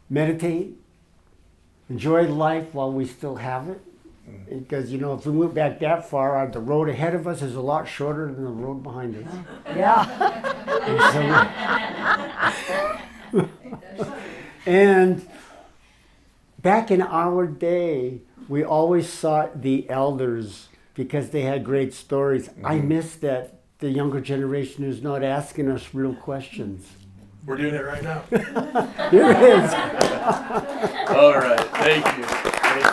S3: meditate, enjoy life while we still have it. Because, you know, if we went back that far, the road ahead of us is a lot shorter than the road behind us.
S2: Yeah.
S3: And back in our day, we always sought the elders because they had great stories. I miss that the younger generation is not asking us real questions.
S1: We're doing it right now.
S3: Here it is.
S1: All right. Thank you. Thank you.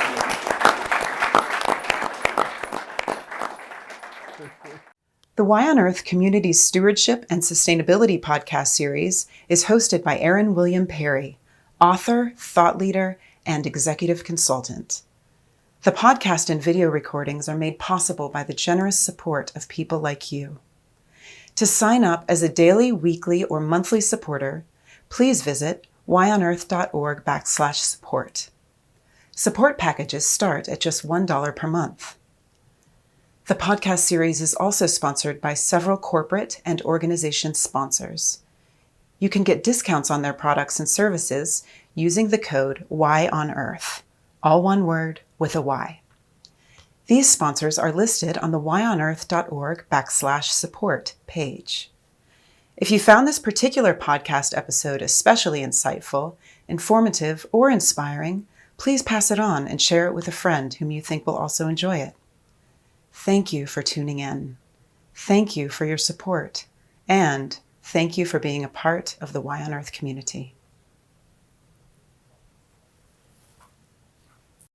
S7: The Y on Earth Community Stewardship and Sustainability podcast series is hosted by Aaron William Perry, author, thought leader, and executive consultant. The podcast and video recordings are made possible by the generous support of people like you. To sign up as a daily, weekly, or monthly supporter, please visit yonearth.org/support. Support packages start at just $1 per month. The podcast series is also sponsored by several corporate and organization sponsors. You can get discounts on their products and services using the code YONEARTH, all one word with a Y. These sponsors are listed on the yonearth.org/support page. If you found this particular podcast episode especially insightful, informative, or inspiring, please pass it on and share it with a friend whom you think will also enjoy it. Thank you for tuning in. Thank you for your support. And thank you for being a part of the Y on Earth community.